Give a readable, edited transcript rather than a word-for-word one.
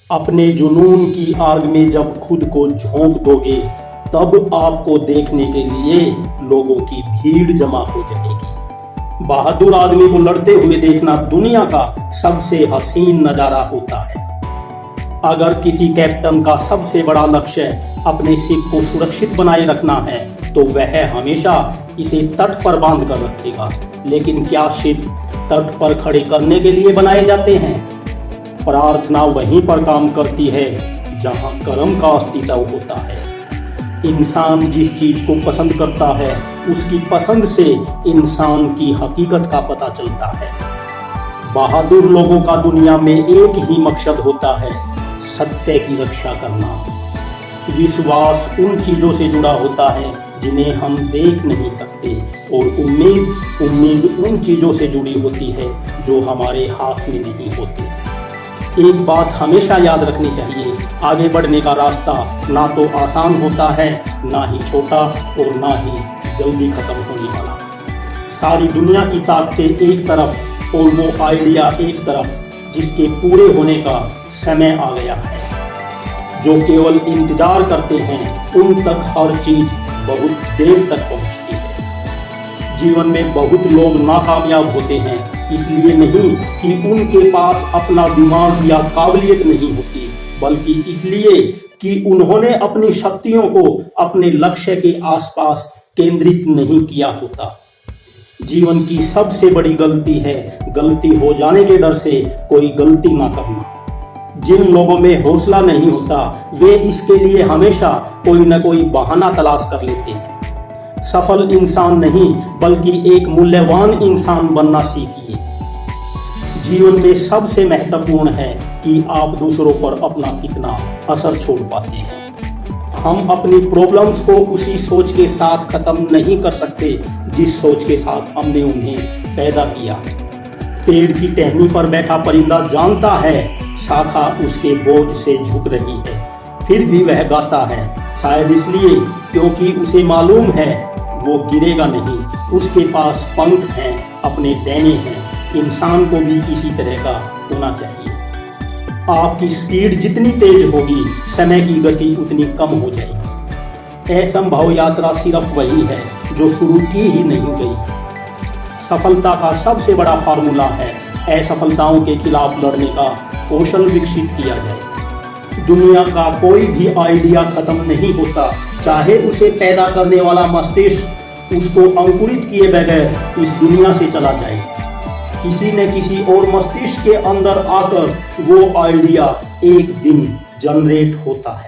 अपने जुनून की आग में जब खुद को झोंक दोगे, तब आपको देखने के लिए लोगों की भीड़ जमा हो जाएगी। बहादुर आदमी को लड़ते हुए देखना दुनिया का सबसे हसीन नजारा होता है। अगर किसी कैप्टन का सबसे बड़ा लक्ष्य अपने शिप को सुरक्षित बनाए रखना है, तो वह हमेशा इसे तट पर बांध कर रखेगा। लेकिन क्या शिप तट पर खड़े करने के लिए बनाए जाते हैं? प्रार्थना वहीं पर काम करती है जहां कर्म का अस्तित्व होता है। इंसान जिस चीज को पसंद करता है, उसकी पसंद से इंसान की हकीकत का पता चलता है। बहादुर लोगों का दुनिया में एक ही मकसद होता है, सत्य की रक्षा करना। विश्वास उन चीजों से जुड़ा होता है जिन्हें हम देख नहीं सकते, और उम्मीद उन चीजों से जुड़ी होती है जो हमारे हाथ में नहीं होती। एक बात हमेशा याद रखनी चाहिए, आगे बढ़ने का रास्ता ना तो आसान होता है, ना ही छोटा, और ना ही जल्दी खत्म होने वाला। सारी दुनिया की ताकतें एक तरफ और वो आइडिया एक तरफ, जिसके पूरे होने का समय आ गया है। जो केवल इंतजार करते हैं, उन तक हर चीज बहुत देर तक पहुंचती है। जीवन में बहुत लोग नाकामयाब होते हैं, इसलिए नहीं कि उनके पास अपना दिमाग या काबिलियत नहीं होती, बल्कि इसलिए कि उन्होंने अपनी शक्तियों को अपने लक्ष्य के आसपास केंद्रित नहीं किया होता। जीवन की सबसे बड़ी गलती है गलती हो जाने के डर से कोई गलती ना करना। जिन लोगों में हौसला नहीं होता, वे इसके लिए हमेशा कोई न कोई बहाना तलाश कर लेते हैं। सफल इंसान नहीं, बल्कि एक मूल्यवान इंसान बनना सीखिए। जीवन में सबसे महत्वपूर्ण है कि आप दूसरों पर अपना कितना असर छोड़ पाते हैं। हम अपनी प्रॉब्लम्स को उसी सोच के साथ खत्म नहीं कर सकते जिस सोच के साथ हमने उन्हें पैदा किया। पेड़ की टहनी पर बैठा परिंदा जानता है शाखा उसके बोझ से झुक रही है, फिर भी वह गाता है, शायद इसलिए क्योंकि उसे मालूम है वो गिरेगा नहीं, उसके पास पंख हैं, अपने डैने हैं। इंसान को भी इसी तरह का होना चाहिए। आपकी स्पीड जितनी तेज होगी, समय की गति उतनी कम हो जाएगी। असंभव यात्रा सिर्फ वही है जो शुरू की ही नहीं गई। सफलता का सबसे बड़ा फार्मूला है असफलताओं के खिलाफ लड़ने का कौशल विकसित किया जाए। दुनिया का कोई भी आइडिया खत्म नहीं होता, चाहे उसे पैदा करने वाला मस्तिष्क उसको अंकुरित किए बगैर इस दुनिया से चला जाए। किसी न किसी और मस्तिष्क के अंदर आकर वो आइडिया एक दिन जनरेट होता है।